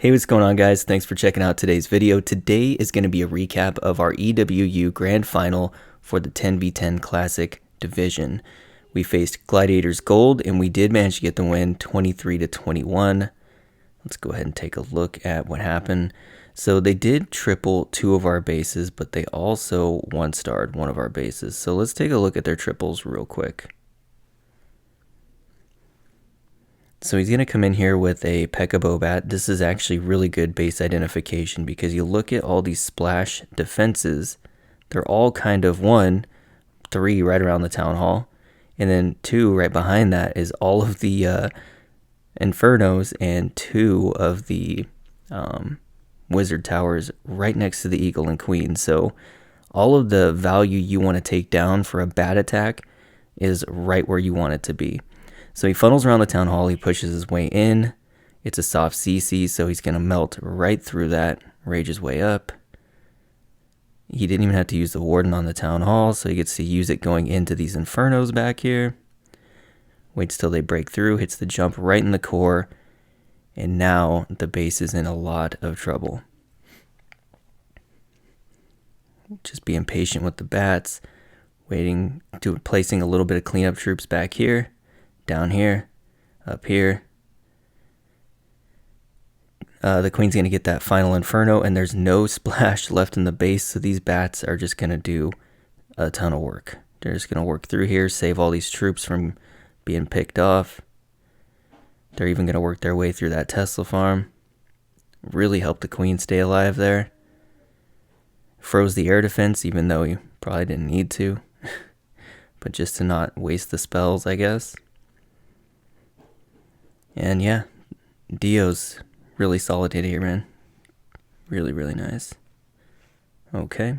Hey, what's going on, guys? Thanks for checking out today's video. Today is going to be a recap of our EWU Grand Final for the 10v10 Classic Division. We faced Gladiators Gold, and we did manage to get the win 23-21. Let's go ahead and take a look at what happened. So they did triple two of our bases, but they also one-starred one of our bases. So let's take a look at their triples real quick. So he's going to come in here with a P.E.K.K.A. Bobat. This is actually really good base identification because you look at all these splash defenses. They're all kind of 1, 3 right around the Town Hall. And then 2 right behind that is all of the Infernos and 2 of the Wizard Towers right next to the Eagle and Queen. So all of the value you want to take down for a bat attack is right where you want it to be. So he funnels around the Town Hall, he pushes his way in. It's a soft CC, so he's going to melt right through that, rage his way up. He didn't even have to use the Warden on the Town Hall, so he gets to use it going into these Infernos back here. Waits till they break through, hits the jump right in the core, and now the base is in a lot of trouble. Just being patient with the bats, placing a little bit of cleanup troops back here. Down here, up here. The Queen's going to get that final Inferno, and there's no splash left in the base, so these bats are just going to do a ton of work. They're just going to work through here, save all these troops from being picked off. They're even going to work their way through that Tesla farm. Really help the Queen stay alive there. Froze the air defense, even though he probably didn't need to. But just to not waste the spells, I guess. And yeah, Dio's really solid hit here, man. Really, really nice. Okay.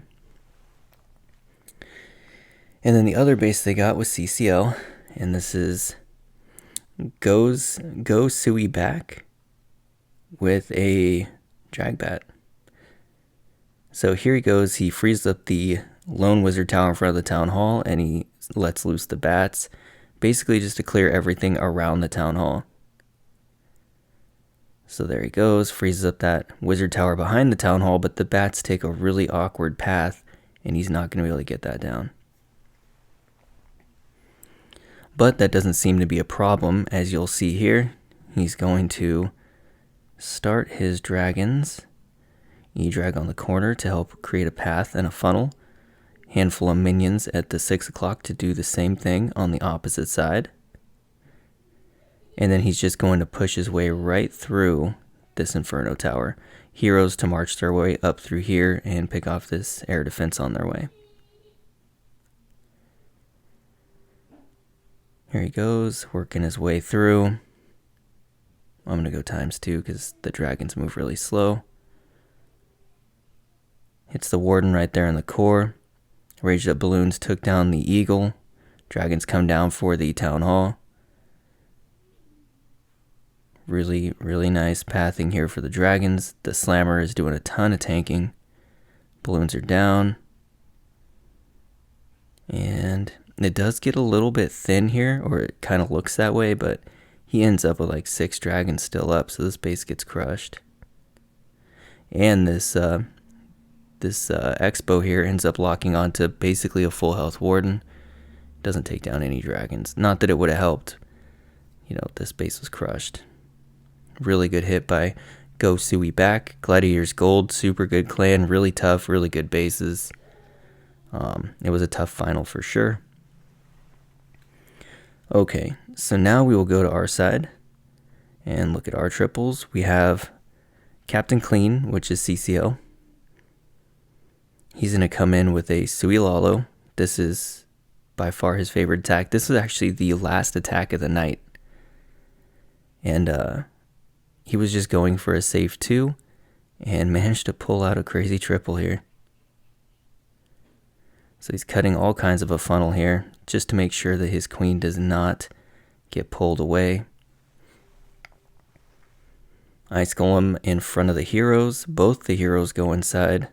And then the other base they got was CCL. And this is Go Sui back with a Drag Bat. So here he goes. He frees up the Lone Wizard Tower in front of the Town Hall, and he lets loose the bats. Basically just to clear everything around the Town Hall. So there he goes, freezes up that Wizard Tower behind the Town Hall, but the bats take a really awkward path, and he's not going to be able to get that down. But that doesn't seem to be a problem, as you'll see here. He's going to start his dragons. E-drag on the corner to help create a path and a funnel. Handful of minions at the 6 o'clock to do the same thing on the opposite side. And then he's just going to push his way right through this Inferno Tower. Heroes to march their way up through here and pick off this air defense on their way. Here he goes, working his way through. I'm going to go ×2 because the dragons move really slow. Hits the Warden right there in the core. Raged up balloons took down the Eagle. Dragons come down for the Town Hall. Really, really nice pathing here for the dragons. The Slammer is doing a ton of tanking. Balloons are down. And it does get a little bit thin here, or it kind of looks that way, but he ends up with like 6 dragons still up, so this base gets crushed. And this Expo here ends up locking onto basically a full health Warden. Doesn't take down any dragons. Not that it would have helped. You know, this base was crushed. Really good hit by Go Sui back. Gladiators Gold, super good clan, really tough, really good bases. It was a tough final for sure. Okay, so now we will go to our side and look at our triples. We have Captain Clean, which is CCL. He's going to come in with a Sui Lalo. This is by far his favorite attack. This is actually the last attack of the night. And he was just going for a safe 2 and managed to pull out a crazy triple here. So he's cutting all kinds of a funnel here just to make sure that his Queen does not get pulled away. Ice Golem in front of the heroes. Both the heroes go inside.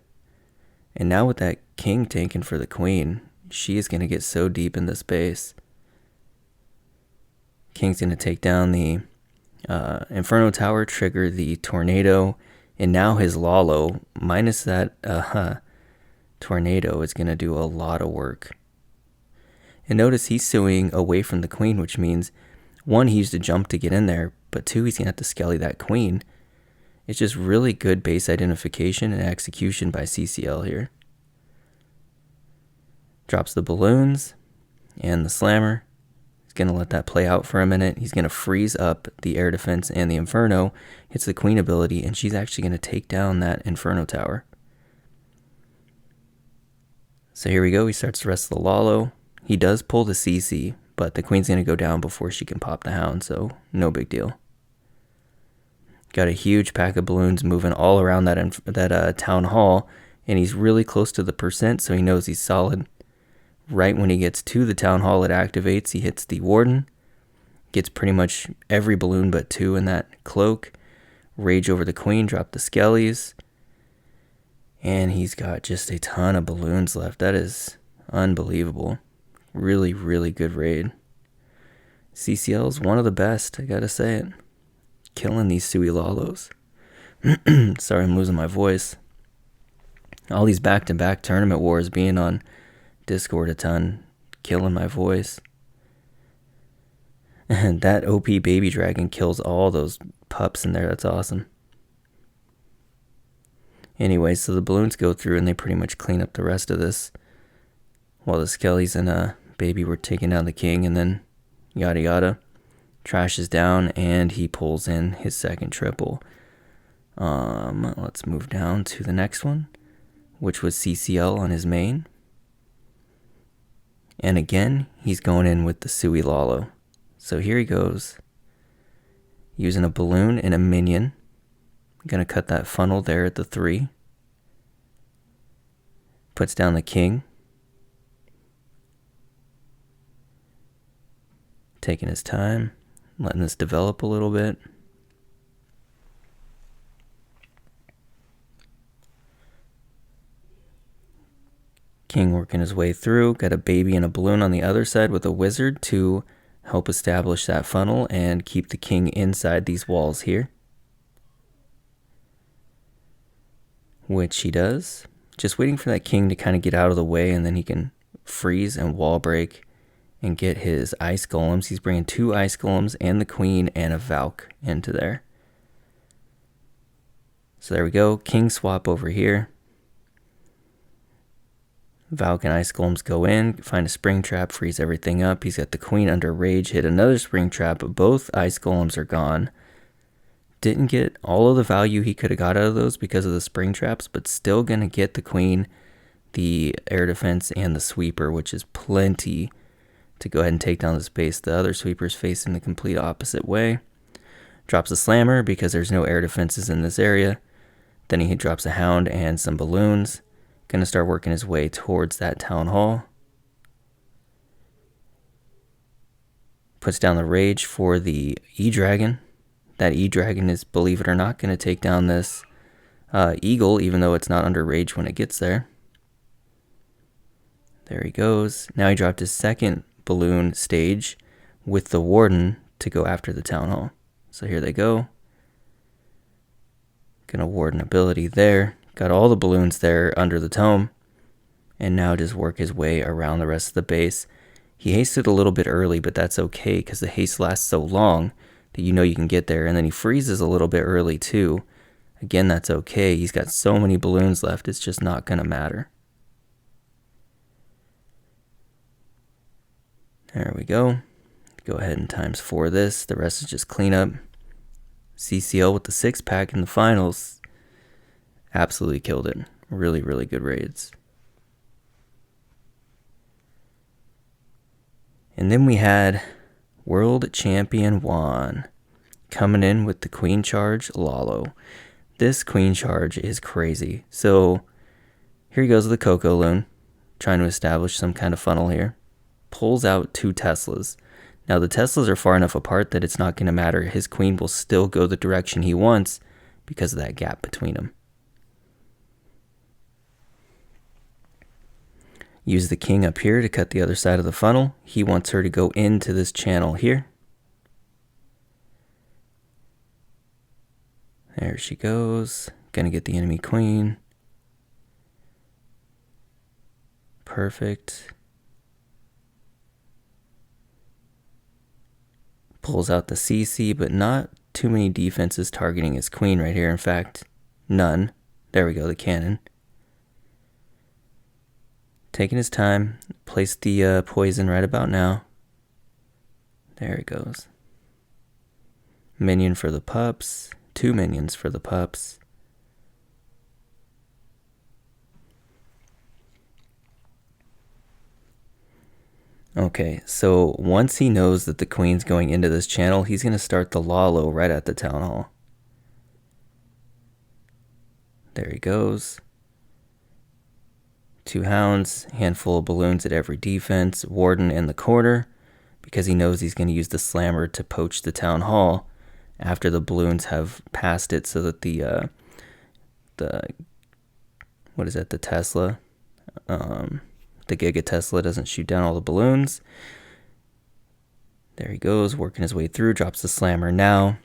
And now with that King tanking for the Queen, she is going to get so deep in this base. King's going to take down the Inferno Tower trigger the tornado, and now his Lalo, minus that tornado, is going to do a lot of work. And notice he's suing away from the queen, which means, one, he used to jump to get in there, but two, he's going to have to skelly that queen. It's just really good base identification and execution by CCL here. Drops the balloons and the slammer. He's going to let that play out for a minute. He's going to freeze up the air defense and the Inferno. Hits the queen ability, and she's actually going to take down that Inferno Tower. So here we go. He starts the rest of the Lalo. He does pull the CC, but the queen's going to go down before she can pop the hound, so no big deal. Got a huge pack of balloons moving all around that town hall, and he's really close to the percent, so he knows he's solid. Right when he gets to the town hall, it activates. He hits the warden, gets pretty much every balloon but two in that cloak. Rage over the queen, drop the skellies, and he's got just a ton of balloons left. That is unbelievable. Really, really good raid. CCL is one of the best, I gotta say it. Killing these Sui Lalos. Sorry, I'm losing my voice. All these back-to-back tournament wars, being on Discord a ton, killing my voice. And that OP baby dragon kills all those pups in there. That's awesome. Anyway, so the balloons go through and they pretty much clean up the rest of this, while the Skellies and baby were taking down the king, and then yada yada. Trashes down, and he pulls in his second triple. Let's move down to the next one, which was CCL on his main. And again, he's going in with the Sui Lalo. So here he goes, using a balloon and a minion. Gonna cut that funnel there at the 3. Puts down the king. Taking his time, letting this develop a little bit. King working his way through. Got a baby and a balloon on the other side with a wizard to help establish that funnel and keep the king inside these walls here. Which he does. Just waiting for that king to kind of get out of the way, and then he can freeze and wall break and get his ice golems. He's bringing 2 ice golems and the queen and a Valk into there. So there we go. King swap over here. Valk and ice golems go in, find a spring trap, freeze everything up. He's got the queen under rage, hit another spring trap, but both ice golems are gone. Didn't get all of the value he could have got out of those because of the spring traps, but still going to get the queen, the air defense, and the sweeper, which is plenty to go ahead and take down this base. The other sweeper's facing the complete opposite way. Drops a slammer because there's no air defenses in this area. Then he drops a hound and some balloons. Gonna start working his way towards that town hall. Puts down the rage for the E-Dragon. That E-Dragon is, believe it or not, gonna take down this Eagle, even though it's not under rage when it gets there. There he goes. Now he dropped his second balloon stage with the warden to go after the town hall. So here they go. Gonna warden ability there. Got all the balloons there under the tome. And now just work his way around the rest of the base. He hasted a little bit early, but that's okay because the haste lasts so long that you know you can get there. And then he freezes a little bit early too. Again, that's okay. He's got so many balloons left, it's just not gonna matter. There we go. Go ahead and ×4 this. The rest is just cleanup. CCL with the 6-pack in the finals. Absolutely killed it. Really, really good raids. And then we had World Champion Juan coming in with the Queen Charge Lalo. This Queen Charge is crazy. So here he goes with the Coco Loon, trying to establish some kind of funnel here. Pulls out 2 Teslas. Now the Teslas are far enough apart that it's not going to matter. His queen will still go the direction he wants because of that gap between them. Use the king up here to cut the other side of the funnel. He wants her to go into this channel here. There she goes. Gonna get the enemy queen. Perfect. Pulls out the CC, but not too many defenses targeting his queen right here. In fact, none. There we go, the cannon. Taking his time. Place the poison right about now. There it goes. Minion for the pups. 2 minions for the pups. Okay, so once he knows that the queen's going into this channel, he's going to start the Lalo right at the town hall. There he goes. 2 hounds, handful of balloons at every defense, warden in the corner, because he knows he's going to use the slammer to poach the town hall after the balloons have passed it, so that the Tesla, the Giga Tesla doesn't shoot down all the balloons. There he goes, working his way through, drops the slammer now.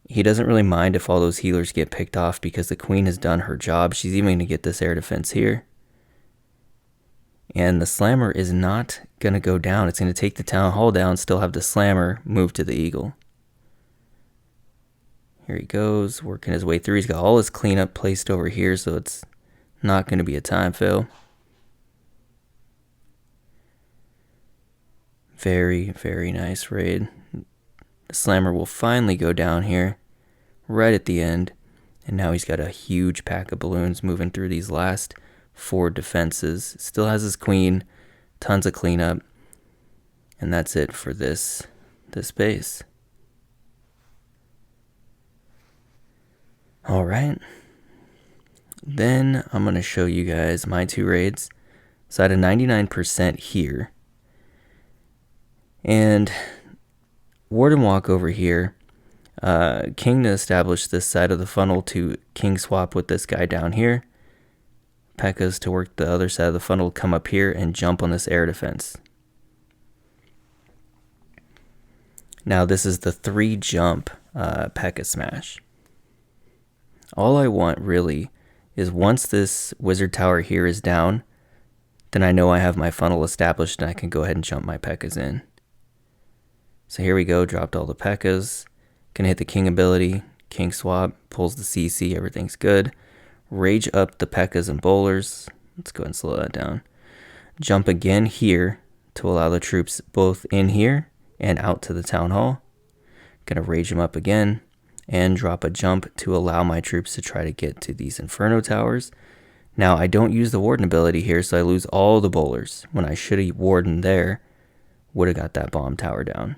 He doesn't really mind if all those healers get picked off because the queen has done her job. She's even going to get this air defense here. And the slammer is not going to go down. It's going to take the town hall down, still have the slammer, move to the eagle. Here he goes, working his way through. He's got all his cleanup placed over here, so it's not going to be a time fail. Very, very nice raid. The slammer will finally go down here, right at the end. And now he's got a huge pack of balloons moving through these last 4 defenses. Still has his queen, tons of cleanup. And that's it for this base. Alright. Then I'm going to show you guys my 2 raids. So I had a 99% here. And Warden walk over here. King to establish this side of the funnel to king swap with this guy down here. P.E.K.K.A.s to work the other side of the funnel, come up here and jump on this air defense. Now this is the 3 jump P.E.K.K.A. smash. All I want really is once this wizard tower here is down, then I know I have my funnel established and I can go ahead and jump my P.E.K.K.A.s in. So here we go, dropped all the P.E.K.K.A.s. Gonna hit the king ability, king swap, pulls the CC, everything's good. Rage up the P.E.K.K.A.s and bowlers. Let's go ahead and slow that down. Jump again here to allow the troops both in here and out to the town hall. Gonna rage them up again and drop a jump to allow my troops to try to get to these inferno towers. Now I don't use the warden ability here, so I lose all the bowlers when I should have warden there. Would have got that bomb tower down.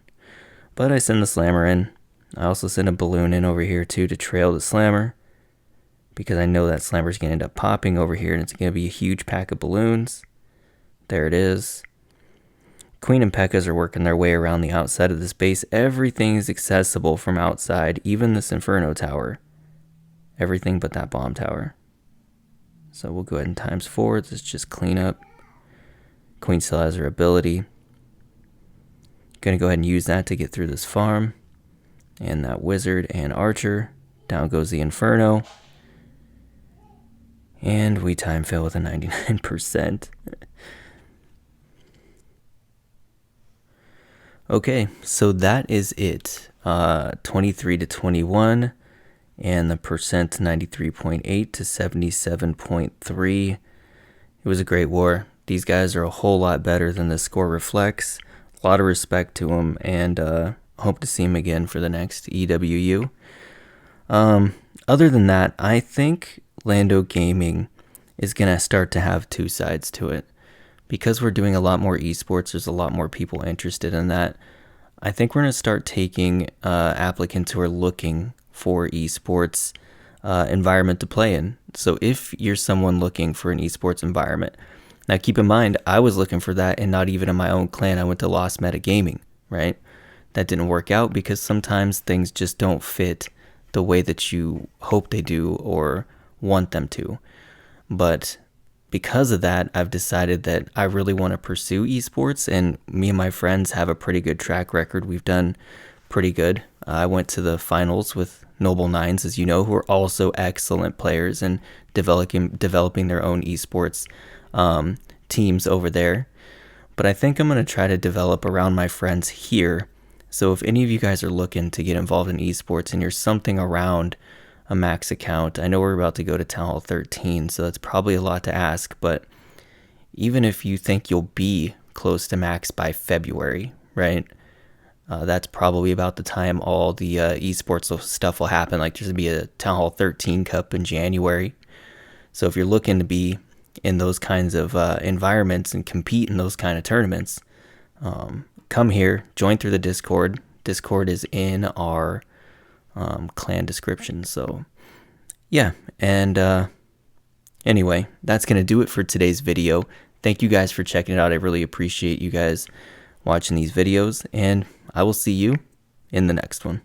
But I send the slammer in. I also send a balloon in over here too to trail the slammer, because I know that slammer is going to end up popping over here and it's going to be a huge pack of balloons. There it is. Queen and P.E.K.K.A.s are working their way around the outside of this base. Everything is accessible from outside, even this inferno tower. Everything but that bomb tower. So we'll go ahead and times 4. This is just clean up. Queen still has her ability. Gonna go ahead and use that to get through this farm. And that wizard and archer. Down goes the inferno. And we time fail with a 99%. Okay, so that is it. 23 to 21. And the percent 93.8 to 77.3. It was a great war. These guys are a whole lot better than the score reflects. A lot of respect to them, and hope to see him again for the next EWU. Other than that, I think Lando Gaming is going to start to have 2 sides to it. Because we're doing a lot more esports, there's a lot more people interested in that. I think we're going to start taking applicants who are looking for esports environment to play in. So if you're someone looking for an esports environment, now keep in mind, I was looking for that and not even in my own clan. I went to Lost Meta Gaming, right? That didn't work out because sometimes things just don't fit the way that you hope they do or want them to. But because of that, I've decided that I really want to pursue esports, and me and my friends have a pretty good track record. We've done pretty good. I went to the finals with Noble Nines, as you know, who are also excellent players and developing their own esports teams over there. But I think I'm going to try to develop around my friends here. So if any of you guys are looking to get involved in esports and you're something around a max account, I know we're about to go to Town Hall 13, so that's probably a lot to ask, but even if you think you'll be close to max by February, right? That's probably about the time all the esports stuff will happen. Like there's going to be a Town Hall 13 Cup in January. So if you're looking to be in those kinds of environments and compete in those kind of tournaments, come here, join through the Discord. Discord is in our clan description. So yeah, and anyway, that's going to do it for today's video. Thank you guys for checking it out. I really appreciate you guys watching these videos, and I will see you in the next one.